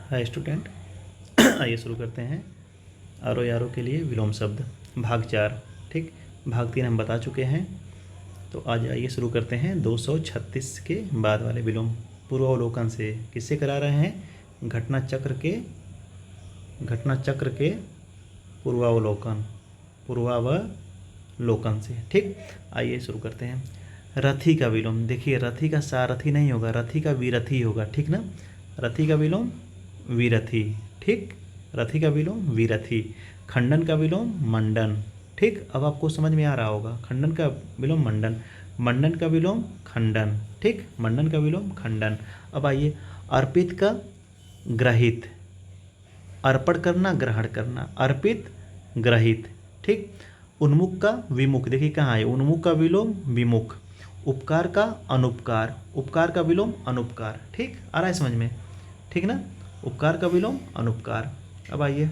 Hi student. आइए शुरू करते हैं आरो यारो के लिए विलोम शब्द भाग 4। ठीक, भाग 3 हम बता चुके हैं। तो आज आइए शुरू करते हैं 236 के बाद वाले विलोम। पूर्वावलोकन से किससे करा रहे हैं? घटना चक्र के पूर्वावलोकन से। ठीक, आइए शुरू करते हैं। रथी का विलोम, देखिए रथी का सारथी नहीं होगा, रथी का विरथी होगा। ठीक ना, रथी का विलोम विरथी। ठीक, रथी का विलोम विरथी। खंडन का विलोम मंडन। ठीक, अब आपको समझ में आ रहा होगा। खंडन का विलोम मंडन, मंडन का विलोम खंडन। ठीक, मंडन का विलोम खंडन। अब आइए, अर्पित का ग्रहित, अर्पण करना ग्रहण करना, अर्पित ग्रहित। ठीक, उन्मुख का विमुख, देखिए कहाँ है, उन्मुख का विलोम विमुख। उपकार का अनुपकार, उपकार का विलोम अनुपकार। ठीक, आ रहा है समझ में? ठीक ना, उपकार का विलोम अनुपकार। अब आइए,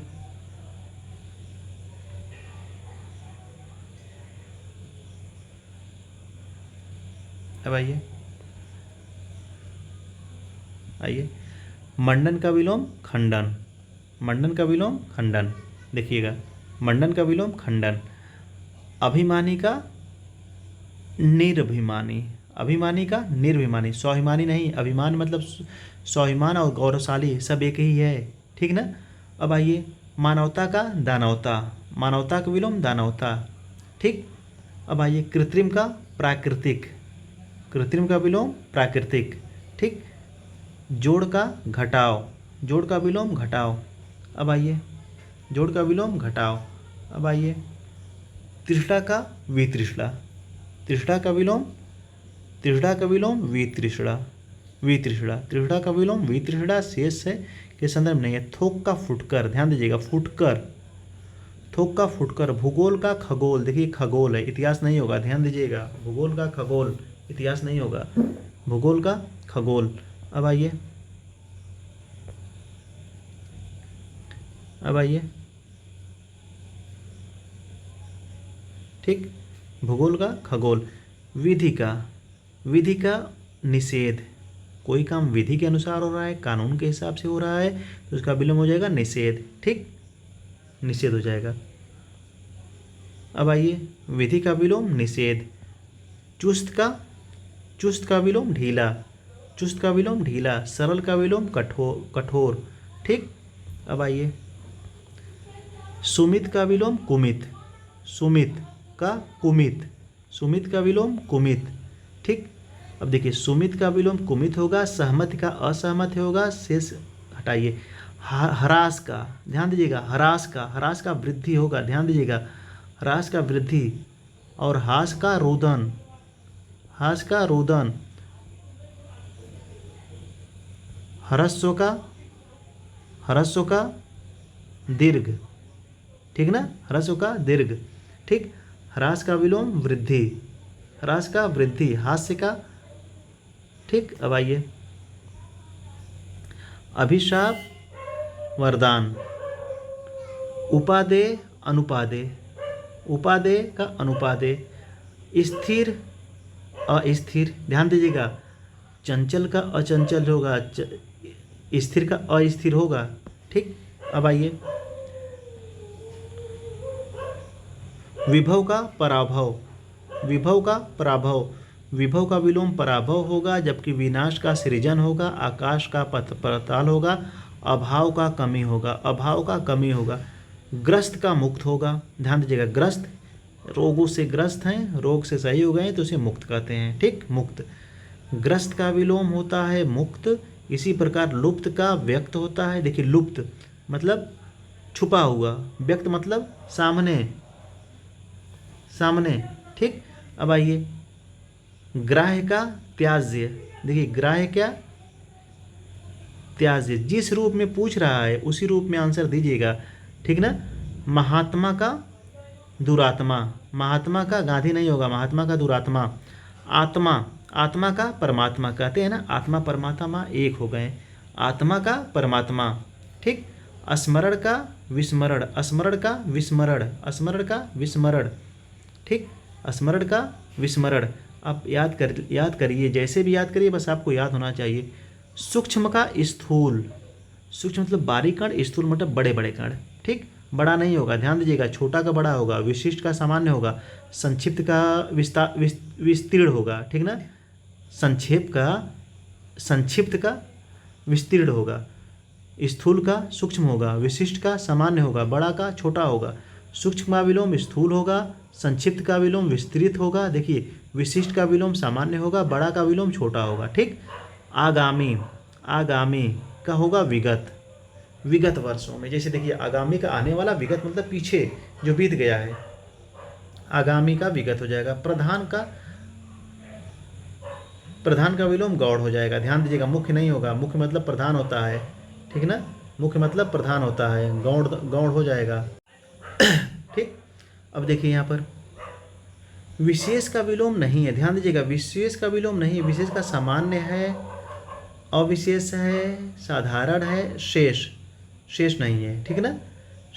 आइए मंडन का विलोम खंडन, मंडन का विलोम खंडन। देखिएगा, मंडन का विलोम खंडन। अभिमानी का निर्भिमानी, अभिमानी का निर्भिमानी, स्वाभिमानी नहीं, अभिमान मतलब स्वाभिमान और गौरवशाली सब एक ही है। ठीक ना। अब आइए, मानवता का दानवता, मानवता का विलोम दानवता। ठीक, अब आइए, कृत्रिम का प्राकृतिक, कृत्रिम का विलोम प्राकृतिक। ठीक, जोड़ का घटाव, जोड़ का विलोम घटाव। अब आइए, जोड़ का विलोम घटाव। अब आइए, तृष्णा का वितृष्णा, तृष्णा का विलोम, तृष्णा का विलोम वितृष्णा, वितृष्णा, तृष्णा का विलोम वितृष्णा। शेष है के संदर्भ नहीं है। थोक का फुटकर, ध्यान दीजिएगा, फुटकर, थोक का फुटकर। भूगोल का खगोल, देखिए खगोल है, इतिहास नहीं होगा, ध्यान दीजिएगा। भूगोल का खगोल, इतिहास नहीं होगा, भूगोल का खगोल। अब आइए, अब आइए, ठीक, भूगोल का खगोल। विधि का, विधि का निषेध, कोई काम विधि के अनुसार हो रहा है, कानून के हिसाब से हो रहा है, तो उसका विलोम हो जाएगा निषेध। ठीक, निषेध हो जाएगा। अब आइए, विधि का विलोम निषेध। चुस्त का, चुस्त का विलोम ढीला, चुस्त का विलोम ढीला। सरल का विलोम कठोर, कठोर। ठीक, अब आइए, सुमित का विलोम कुमित, सुमित का कुमित, सुमित का विलोम कुमित। ठीक, अब देखिए, सुमित का विलोम कुमित होगा, सहमत का असहमत होगा, शेष हटाइए। हरास का, ध्यान दीजिएगा, हरास का, हरास का वृद्धि होगा, ध्यान दीजिएगा, हरास का वृद्धि। और हास का रोदन, हास का रोदन। हरस्व का, हरस्व का दीर्घ। ठीक ना, ह्रस्व का दीर्घ। ठीक, ह्रास का विलोम वृद्धि, ह्रास का वृद्धि, हास्य का। ठीक, अब आइए, अभिशाप वरदान। उपादेय अनुपादेय, उपादेय का अनुपादेय। स्थिर अस्थिर, ध्यान दीजिएगा, चंचल का अचंचल होगा, स्थिर का अस्थिर होगा। ठीक, अब आइए, विभव का पराभव, विभव का पराभव। विभव का विलोम पराभव होगा, जबकि विनाश का सृजन होगा, आकाश का पाताल होगा, अभाव का कमी होगा, अभाव का कमी होगा। ग्रस्त का मुक्त होगा, ध्यान दीजिएगा, ग्रस्त रोगों से ग्रस्त हैं, रोग से सही हो गए तो उसे मुक्त कहते हैं। ठीक, मुक्त। ग्रस्त का विलोम होता है मुक्त। इसी प्रकार लुप्त का व्यक्त होता है। देखिए, लुप्त मतलब छुपा हुआ, व्यक्त मतलब सामने, सामने। ठीक, अब आइए, ग्राह्य का त्याज्य। देखिए, ग्राह्य क्या, त्याज्य। जिस रूप में पूछ रहा है उसी रूप में आंसर दीजिएगा। ठीक ना। महात्मा का दुरात्मा, महात्मा का गांधी नहीं होगा, महात्मा का दुरात्मा। आत्मा, आत्मा का परमात्मा कहते हैं ना, आत्मा परमात्मा एक हो गए, आत्मा का परमात्मा। ठीक, स्मरण का विस्मरण, स्मरण का विस्मरण, स्मरण का विस्मरण। ठीक, स्मरण का विस्मरण। आप याद करिए, जैसे भी याद करिए, बस आपको याद होना चाहिए। सूक्ष्म का स्थूल, सूक्ष्म मतलब बारीक कण, स्थूल मतलब बड़े बड़े कण। ठीक, बड़ा नहीं होगा, ध्यान दीजिएगा, छोटा का बड़ा होगा, विशिष्ट का सामान्य होगा, संक्षिप्त का विस्तीर्ण होगा। ठीक ना, संक्षिप्त का विस्तीर्ण होगा, स्थूल का सूक्ष्म होगा, विशिष्ट का सामान्य होगा, बड़ा का छोटा होगा, सूक्ष्म का विलोम स्थूल होगा, संक्षिप्त का विलोम विस्तृत होगा, देखिए विशिष्ट का विलोम सामान्य होगा, बड़ा का विलोम छोटा होगा। ठीक, आगामी, आगामी का होगा विगत, विगत वर्षों में। जैसे देखिए आगामी का आने वाला, विगत मतलब पीछे जो बीत गया है, आगामी का विगत हो जाएगा। प्रधान का विलोम गौड़ हो जाएगा। ध्यान दीजिएगा, मुख्य नहीं होगा, मुख्य मतलब प्रधान होता है। ठीक ना, मुख्य मतलब प्रधान होता है, गौड़ हो जाएगा। ठीक, अब देखिए यहाँ पर विशेष का विलोम नहीं है, ध्यान दीजिएगा, विशेष का विलोम नहीं है, विशेष का सामान्य है, अविशेष है, साधारण है, शेष नहीं है। ठीक ना,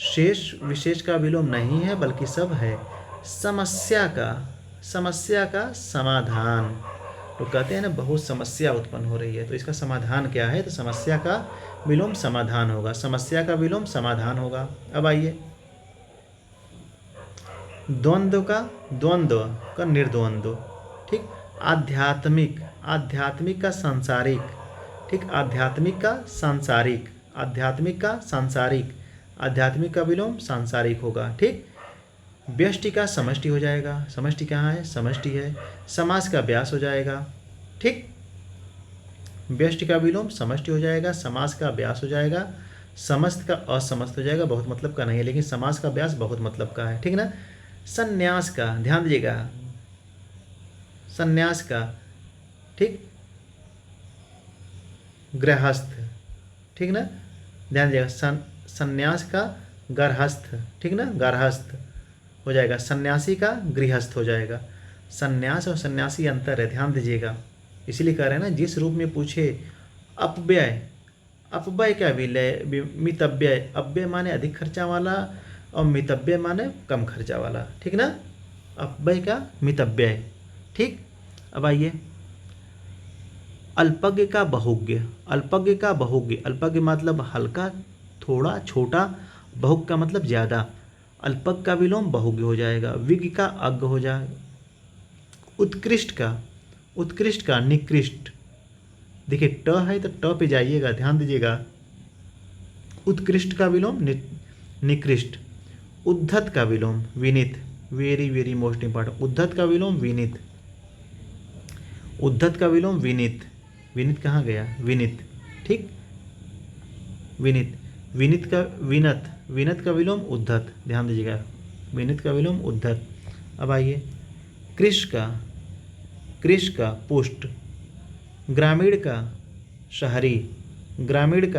शेष विशेष का विलोम नहीं है बल्कि सब है। समस्या का समाधान, तो कहते हैं ना बहुत समस्या उत्पन्न हो रही है, तो इसका समाधान क्या है, तो समस्या का विलोम समाधान होगा, समस्या का विलोम समाधान होगा। अब आइए द्वंद्व का निर्द्वंद्व। ठीक, आध्यात्मिक का सांसारिक। ठीक, आध्यात्मिक का सांसारिक, आध्यात्मिक का विलोम सांसारिक होगा। ठीक, व्यष्टि का समष्टि हो जाएगा, समष्टि कहाँ है, समष्टि है। समास का व्यास हो जाएगा। ठीक, व्यष्टि का विलोम समष्टि हो जाएगा, समास का व्यास हो जाएगा, समस्त का असमस्त हो जाएगा, बहुत मतलब का नहीं है, लेकिन समास का व्यास बहुत मतलब का है। ठीक ना, संन्यास का, ध्यान दीजिएगा, संन्यास का, ठीक, गृहस्थ। ठीक ना, ध्यान दीजिएगा, संन्यास का गारहस्थ। ठीक ना, गारहस्थ हो जाएगा, सन्यासी का गृहस्थ हो जाएगा। संन्यास और सन्यासी अंतर है, ध्यान दीजिएगा, इसीलिए कह रहे हैं ना, जिस रूप में पूछे अपव्यय, अपव्यय क्या विलय, मितव्यय, अव्यय माने अधिक खर्चा वाला और मितव्यय माने कम खर्चा वाला। ठीक ना, अपव्यय का मितव्यय। ठीक, अब आइए अल्पज्ञ का बहुज्ञ, अल्पज्ञ मतलब हल्का, थोड़ा, छोटा, बहुज्ञ का मतलब ज़्यादा, अल्पज्ञ का विलोम बहुज्ञ हो जाएगा, विज्ञ का अज्ञ हो जाएगा, उत्कृष्ट का निकृष्ट। देखिए ट है तो ट पे जाइएगा, ध्यान दीजिएगा, उत्कृष्ट का विलोम निकृष्ट, उद्धत का विलोम विनीत, वेरी मोस्ट इंपॉर्टेंट, उद्धत का विलोम विनीत, उद्धत का विलोम विनीत, विनीत कहाँ गया, विनीत। ठीक, विनीत, विनीत का विनत, विनत का विलोम उद्धत, ध्यान दीजिएगा, विनीत का विलोम उद्धत। अब आइए कृष का पुष्ट, ग्रामीण का शहरी, ग्रामीण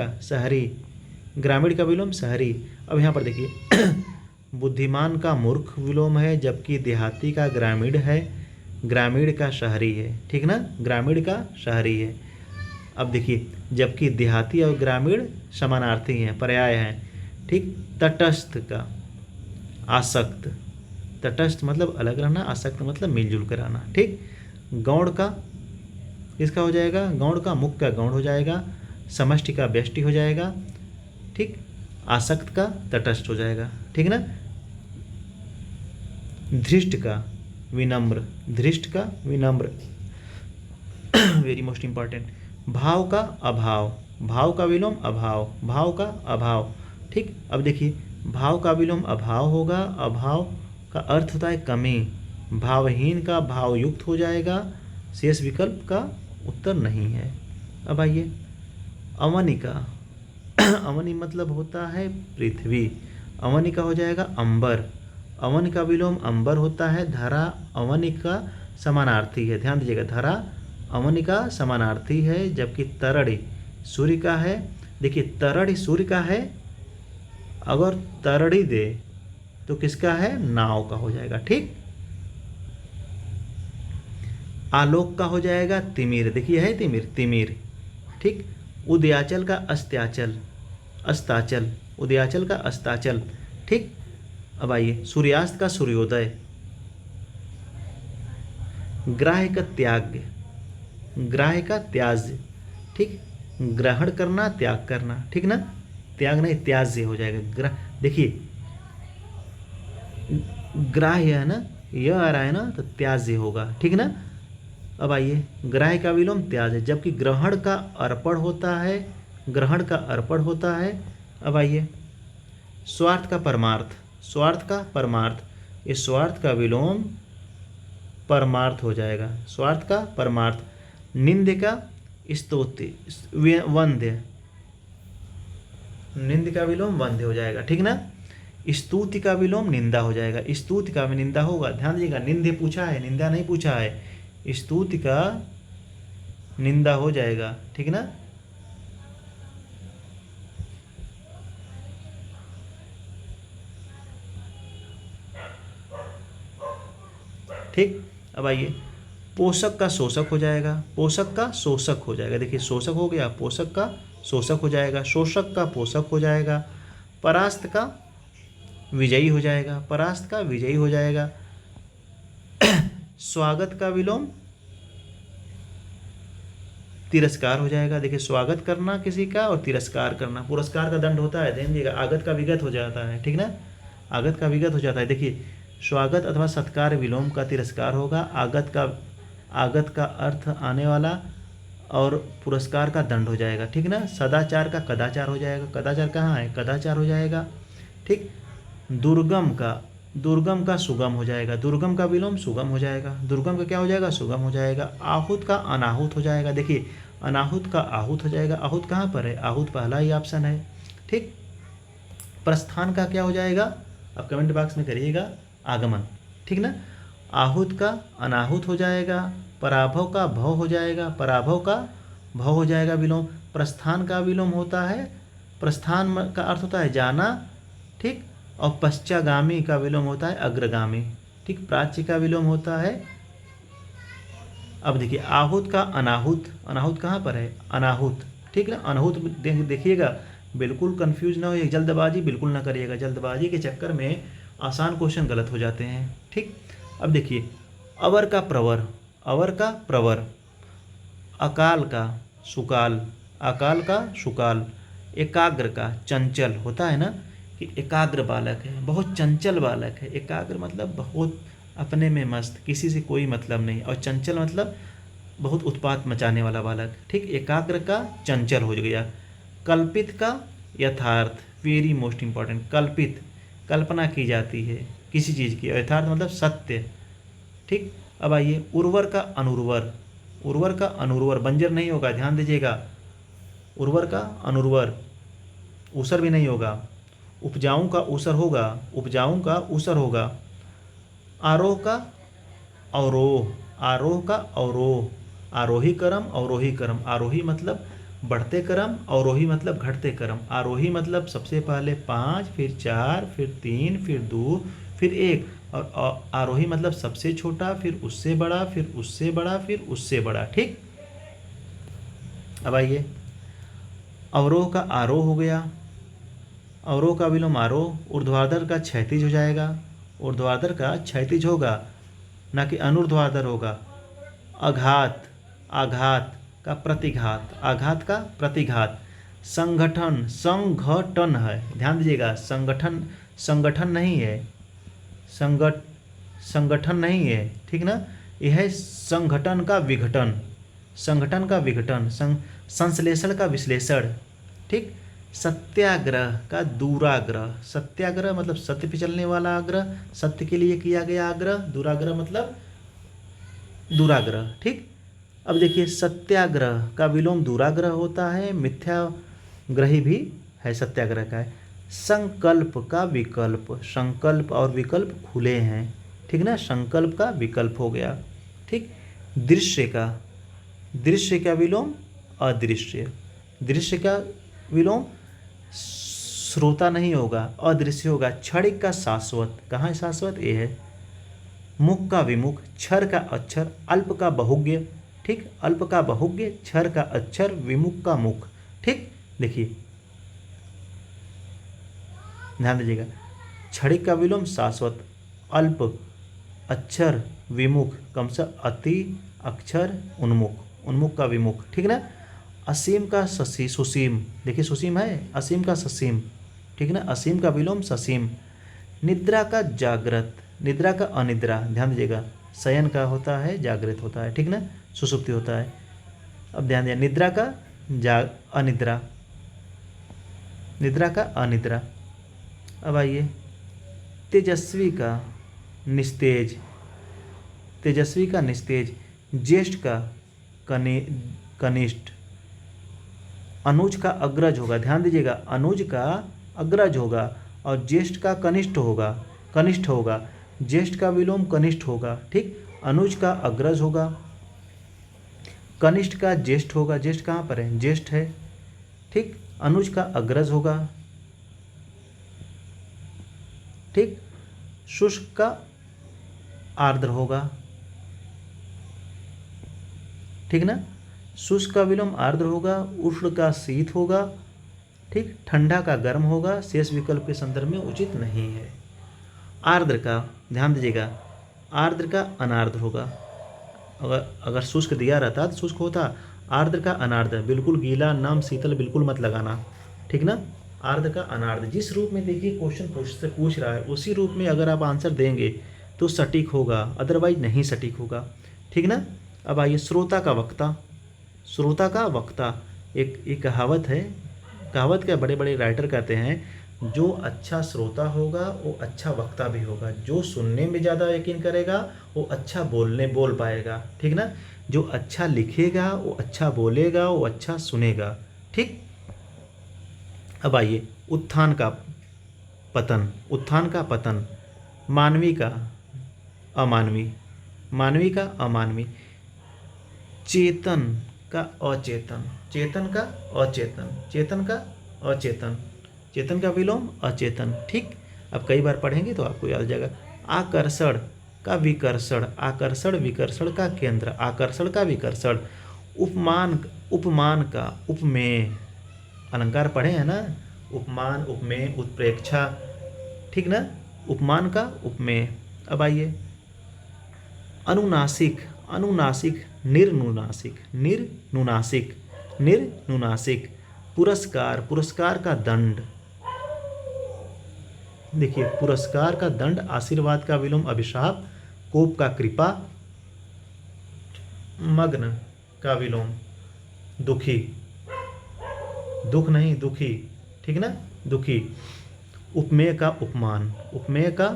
का विलोम शहरी। अब यहाँ पर देखिए बुद्धिमान का मूर्ख विलोम है, जबकि देहाती का ग्रामीण है, ग्रामीण का शहरी है। ठीक ना, ग्रामीण का शहरी है। अब देखिए जबकि देहाती और ग्रामीण समानार्थी हैं, पर्याय हैं। ठीक, तटस्थ का आसक्त, तटस्थ मतलब अलग रहना, आसक्त मतलब मिलजुल कर रहना। ठीक, गौड़ का इसका हो जाएगा, गौड़ का मुख्य का गौड़ हो जाएगा, समष्टि का व्यष्टि हो जाएगा। ठीक, आसक्त का तटस्थ हो जाएगा। ठीक ना, धृष्ट का विनम्र, वेरी मोस्ट इंपॉर्टेंट। भाव का अभाव, भाव का विलोम अभाव, भाव का अभाव। ठीक, अब देखिए भाव का विलोम अभाव होगा, अभाव का अर्थ होता है कमी, भावहीन का भावयुक्त हो जाएगा, शेष विकल्प का उत्तर नहीं है। अब आइए अवनी का अवनी मतलब होता है पृथ्वी, अवनी का हो जाएगा अंबर, अवन का विलोम अंबर होता है, धरा अवनी का समानार्थी है, ध्यान दीजिएगा, धरा अवनी का समानार्थी है, जबकि तरड़ी सूर्य का है। देखिए तरड़ी सूर्य का है, अगर तरड़ी दे तो किसका है, नाव का हो जाएगा। ठीक, आलोक का हो जाएगा तिमिर, देखिए है तिमिर। ठीक, उदयाचल का अस्ताचल, उदयाचल का अस्ताचल। ठीक, अब आइए सूर्यास्त का सूर्योदय, ग्राह्य का त्याज्य। ठीक, ग्रहण करना, त्याग करना, ठीक ना, त्याग नहीं त्याज्य हो जाएगा। देखिए ग्राह्य है ना, यह आ रहा है ना, तो त्याज्य होगा, ठीक ना। अब आइए, ग्राह्य का विलोम त्याज है, जबकि ग्रहण का अर्पण होता है, ग्रहण का अर्पण होता है। अब आइए, स्वार्थ का परमार्थ, स्वार्थ का परमार्थ, ये स्वार्थ का विलोम परमार्थ हो जाएगा, स्वार्थ का परमार्थ। निंद का स्तुति, वंद्य, निंद का विलोम वंद्य हो जाएगा, ठीक ना। स्तुति का विलोम निंदा हो जाएगा, स्तुति का भी निंदा होगा, ध्यान दीजिएगा, निंदे पूछा है, निंदा नहीं पूछा है, स्तुति का निंदा हो जाएगा, ठीक ना। ठीक, अब आइए, पोषक का शोषक हो जाएगा, पोषक का शोषक हो जाएगा, देखिए शोषक हो गया, पोषक का शोषक हो जाएगा, शोषक का पोषक हो जाएगा, परास्त का विजयी हो जाएगा, परास्त का विजयी हो जाएगा। स्वागत का विलोम तिरस्कार हो जाएगा, देखिए स्वागत करना किसी का और तिरस्कार करना, पुरस्कार का दंड होता है, ध्यान दीजिएगा, आगत का विगत हो जाता है, ठीक ना, आगत का विगत हो जाता है। देखिए स्वागत अथवा सत्कार विलोम का तिरस्कार होगा, आगत का अर्थ आने वाला और पुरस्कार का दंड हो जाएगा, ठीक ना। सदाचार का कदाचार हो जाएगा, कदाचार कहाँ है, कदाचार हो जाएगा, ठीक। दुर्गम का सुगम हो जाएगा, दुर्गम का विलोम सुगम हो जाएगा, दुर्गम का क्या हो जाएगा, सुगम हो जाएगा। आहूत का अनाहूत हो जाएगा, देखिए अनाहूत का आहूत हो जाएगा, आहूत कहाँ पर है, आहूत पहला ही ऑप्शन है, ठीक। प्रस्थान का क्या हो जाएगा, आप कमेंट बॉक्स में करिएगा, आगमन, ठीक ना। आहूत का अनाहूत हो जाएगा, पराभव का भव हो जाएगा, पराभव का भव हो जाएगा विलोम। प्रस्थान का विलोम होता है, प्रस्थान का अर्थ होता है जाना, ठीक, और पश्चागामी का विलोम होता है अग्रगामी, ठीक। प्राच्य का विलोम होता है, अब देखिए आहूत का अनाहूत, अनाहूत कहाँ पर है, अनाहूत, ठीक ना, अनाहूत देखिएगा, बिल्कुल कंफ्यूज ना हो, जल्दबाजी बिल्कुल ना करिएगा, जल्दबाजी के चक्कर में आसान क्वेश्चन गलत हो जाते हैं, ठीक। अब देखिए अवर का प्रवर, अवर का प्रवर, अकाल का सुकाल, अकाल का सुकाल, एकाग्र का चंचल, होता है ना कि एकाग्र बालक है, बहुत चंचल बालक है, एकाग्र मतलब बहुत अपने में मस्त, किसी से कोई मतलब नहीं, और चंचल मतलब बहुत उत्पात मचाने वाला बालक, ठीक। एकाग्र का चंचल हो गया। कल्पित का यथार्थ, वेरी मोस्ट इंपॉर्टेंट, कल्पित कल्पना की जाती है किसी चीज़ की, यथार्थ मतलब सत्य, ठीक। अब आइए, उर्वर का अनुर्वर, उर्वर का अनुर्वर, बंजर नहीं होगा, ध्यान दीजिएगा, उर्वर का अनुर्वर, ऊसर भी नहीं होगा, उपजाऊ का ऊसर होगा, उपजाऊ का ऊसर होगा। आरोह का अवरोह, आरोह का अवरोह, आरोही क्रम अवरोही क्रम, आरोही मतलब बढ़ते क्रम, अवरोही मतलब घटते क्रम। आरोही मतलब सबसे पहले 5, फिर 4, फिर 3, फिर 2, फिर 1, और आरोही मतलब सबसे छोटा, फिर उससे बड़ा, फिर उससे बड़ा, फिर उससे बड़ा, ठीक। अब आइए, अवरोह का आरोह हो गया, अवरोह का विलोम आरोह, ऊर्ध्वाधर का क्षैतिज हो जाएगा, ऊर्ध्वाधर का क्षैतिज होगा, ना कि अनुर्ध्वाधर होगा। आघात, आघात का प्रतिघात, आघात का प्रतिघात। संगठन, संगठन है, ध्यान दीजिएगा, संगठन, संगठन नहीं है, संगठन नहीं है, ठीक ना, यह है संगठन का विघटन, संगठन का विघटन, संश्लेषण का विश्लेषण, ठीक। सत्याग्रह का दूराग्रह, सत्याग्रह मतलब सत्य पे चलने वाला आग्रह, सत्य के लिए किया गया आग्रह, दूराग्रह मतलब दुराग्रह, ठीक। अब देखिए सत्याग्रह का विलोम दुराग्रह होता है, मिथ्याग्रही भी है, सत्याग्रह का है। संकल्प का विकल्प, संकल्प और विकल्प खुले हैं, ठीक ना, संकल्प का विकल्प हो गया, ठीक। दृश्य का, दृश्य का विलोम अदृश्य, दृश्य का विलोम श्रोता नहीं होगा, अदृश्य होगा। क्षणिक का शाश्वत, कहाँ शाश्वत, ये है। मुख का विमुख, क्षर का अक्षर, अल्प का बहुज्ञ, ठीक, अल्प का बहुज्ञ, क्षर का अक्षर, विमुख का मुख, ठीक। देखिए ध्यान दीजिएगा, क्षणिक का विलोम शाश्वत, अल्प अक्षर विमुख, कम से अति अक्षर उन्मुख, उन्मुख का विमुख, ठीक ना। असीम का ससी सुसीम, देखिए सुसीम है, असीम का ससीम, ठीक है ना, असीम का विलोम ससीम। निद्रा का जागृत, निद्रा का अनिद्रा, ध्यान दीजिएगा, शयन का होता है जागृत होता है, ठीक ना, सुसुप्ति होता है। अब ध्यान दिया, निद्रा का अनिद्रा, निद्रा का अनिद्रा। अब आइए, तेजस्वी का निस्तेज, तेजस्वी का निस्तेज। ज्येष्ठ का कनिष्ठ। अनुज का अग्रज होगा, ध्यान दीजिएगा, अनुज का अग्रज होगा और ज्येष्ठ का कनिष्ठ होगा, कनिष्ठ होगा, ज्येष्ठ का विलोम कनिष्ठ होगा, ठीक। अनुज का अग्रज होगा, कनिष्ठ का ज्येष्ठ होगा, ज्येष्ठ कहाँ पर है, ज्येष्ठ है, ठीक। अनुज का अग्रज होगा, ठीक। शुष्क का आर्द्र होगा, ठीक ना, शुष्क का विलोम आर्द्र होगा, उष्ण का शीत होगा, ठीक। ठंडा का गर्म होगा, शेष विकल्प के संदर्भ में उचित नहीं है। आर्द्र का, ध्यान दीजिएगा, आर्द्र का अनार्द्र होगा, अगर शुष्क दिया रहता तो शुष्क होता। आर्द्र का अनार्द्र, बिल्कुल गीला, नम, शीतल बिल्कुल मत लगाना, ठीक ना। आर्द्र का अनार्द्र, जिस रूप में देखिए क्वेश्चन पूछ रहा है उसी रूप में अगर आप आंसर देंगे तो सटीक होगा, अदरवाइज नहीं सटीक होगा, ठीक ना। अब आइए, श्रोता का वक्ता, श्रोता का वक्ता, एक कहावत है, कहावत के बड़े बड़े राइटर कहते हैं, जो अच्छा श्रोता होगा वो अच्छा वक्ता भी होगा, जो सुनने में ज़्यादा यकीन करेगा वो अच्छा बोल पाएगा, ठीक ना। जो अच्छा लिखेगा वो अच्छा बोलेगा, वो अच्छा सुनेगा, ठीक। अब आइए, उत्थान का पतन, उत्थान का पतन। मानवी का अमानवी, मानवी का अमानवी। चेतन का अचेतन, चेतन का अचेतन, चेतन का अचेतन, चेतन का विलोम अचेतन, ठीक। अब कई बार पढ़ेंगे तो आपको याद आ जाएगा। आकर्षण का विकर्षण, आकर्षण विकर्षण का केंद्र, आकर्षण का विकर्षण। उपमान, उपमान का उपमेय, अलंकार पढ़े हैं ना, उपमान, उपमेय, उत्प्रेक्षा, ठीक ना, उपमान का उपमेय। अब आइए, अनुनासिक, अनुनासिक, निर्नुनासिक, निर्नुनासिक, निर्नुनासिक। पुरस्कार, पुरस्कार का दंड, देखिए, पुरस्कार का दंड, आशीर्वाद का विलोम अभिशाप, कोप का कृपा, मग्न का विलोम दुखी, दुख नहीं दुखी, ठीक ना, दुखी। उपमेय का उपमान, उपमेय का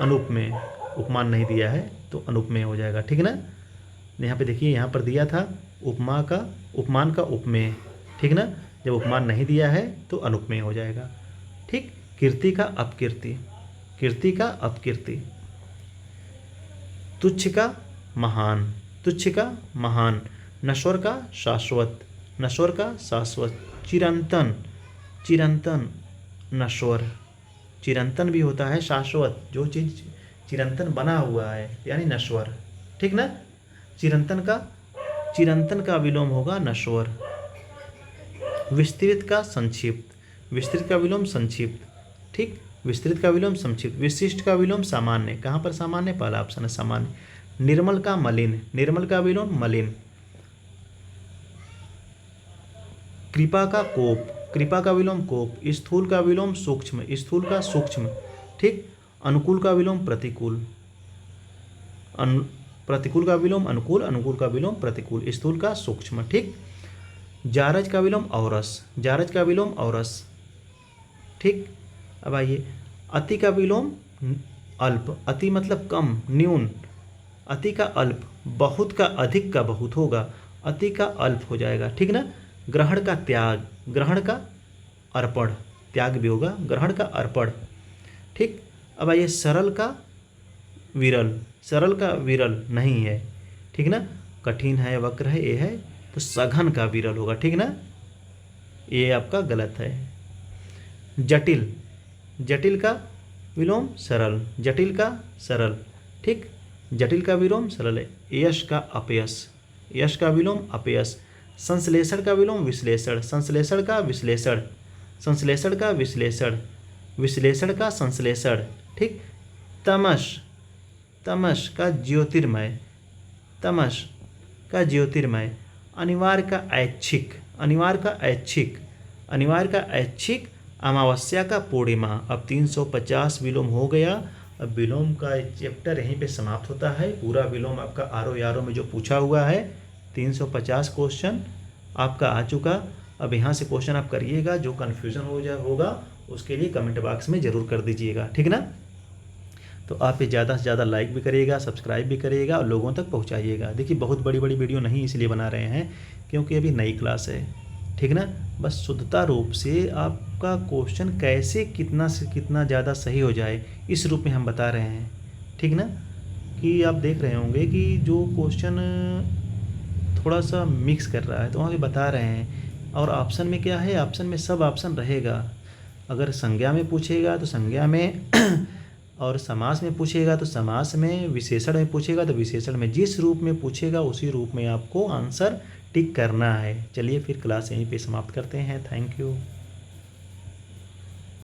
अनुपमेय, उपमान नहीं दिया है तो अनुपमेय हो जाएगा, ठीक ना। यहाँ पे देखिए, यहाँ पर दिया था उपमा का, उपमान का उपमेय, ठीक ना, जब उपमान नहीं दिया है तो अनुपमेय हो जाएगा, ठीक। कीर्ति का अपकीर्ति, कीर्ति का अपकीर्ति। तुच्छ का महान, तुच्छ का महान। नश्वर का शाश्वत, नश्वर का शाश्वत। चिरंतन, चिरंतन, नश्वर, चिरंतन भी होता है शाश्वत, जो चीज़ चिरंतन बना हुआ है यानी नश्वर, ठीक ना। चिरंतन का विलोम होगा नश्वर। विस्तृत का संक्षिप्त, विस्तृत का विलोम संक्षिप्त, ठीक। विस्तृत का विलोम संक्षिप्त। विशिष्ट का विलोम सामान्य, कहाँ पर सामान्य, पहला ऑप्शन है सामान्य। निर्मल का मलिन, निर्मल का विलोम मलिन। कृपा का कोप, कृपा का विलोम कोप। स्थूल का विलोम सूक्ष्म, स्थूल का सूक्ष्म, ठीक। अनुकूल का विलोम प्रतिकूल, प्रतिकूल का विलोम अनुकूल, अनुकूल का विलोम प्रतिकूल। स्थूल का सूक्ष्म, ठीक। जारज का विलोम औरस, जारज का विलोम औरस, ठीक। अब आइए, अति का विलोम अल्प, अति मतलब कम, न्यून, अति का अल्प। बहुत का अधिक का बहुत होगा, अति का अल्प हो जाएगा, ठीक ना। ग्रहण का त्याग, ग्रहण का अर्पण, त्याग भी होगा, ग्रहण का अर्पण, ठीक। अब आइए, सरल का विरल, सरल का विरल नहीं है, ठीक ना। कठिन है, वक्र है, ये है तो सघन का विरल होगा, ठीक ना, ये आपका गलत है। जटिल, जटिल का विलोम सरल, जटिल का सरल, ठीक। जटिल का विलोम सरल है। यश का अपयश, यश का विलोम अपयश। संश्लेषण का विलोम विश्लेषण, संश्लेषण का विश्लेषण, संश्लेषण का विश्लेषण, विश्लेषण का संश्लेषण, ठीक। तमस, तमस का ज्योतिर्मय, तमस का ज्योतिर्मय। अनिवार्य का ऐच्छिक, अनिवार्य का ऐच्छिक, अनिवार्य का ऐच्छिक, अमावस्या का पूर्णिमा। अब 350 विलोम हो गया। अब विलोम का चैप्टर यहीं पे समाप्त होता है। पूरा विलोम आपका आरो यारो में जो पूछा हुआ है 350 क्वेश्चन आपका आ चुका। अब यहाँ से क्वेश्चन आप करिएगा, जो कन्फ्यूज़न होगा उसके लिए कमेंट बॉक्स में ज़रूर कर दीजिएगा, ठीक ना। तो आप ये ज़्यादा से ज़्यादा लाइक भी करिएगा, सब्सक्राइब भी करिएगा और लोगों तक पहुँचाइएगा। देखिए बहुत बड़ी बड़ी वीडियो नहीं इसलिए बना रहे हैं क्योंकि अभी नई क्लास है, ठीक ना। बस शुद्धता रूप से आपका क्वेश्चन कैसे कितना से कितना ज़्यादा सही हो जाए इस रूप में हम बता रहे हैं, ठीक ना। कि आप देख रहे होंगे कि जो क्वेश्चन थोड़ा सा मिक्स कर रहा है तो वहाँ पे बता रहे हैं। और ऑप्शन में क्या है, ऑप्शन में सब ऑप्शन रहेगा। अगर संज्ञा में पूछेगा तो संज्ञा में और समास में पूछेगा तो समास में, विशेषण में पूछेगा तो विशेषण में, जिस रूप में पूछेगा उसी रूप में आपको आंसर टिक करना है। चलिए फिर क्लास यहीं पे समाप्त करते हैं। Thank you.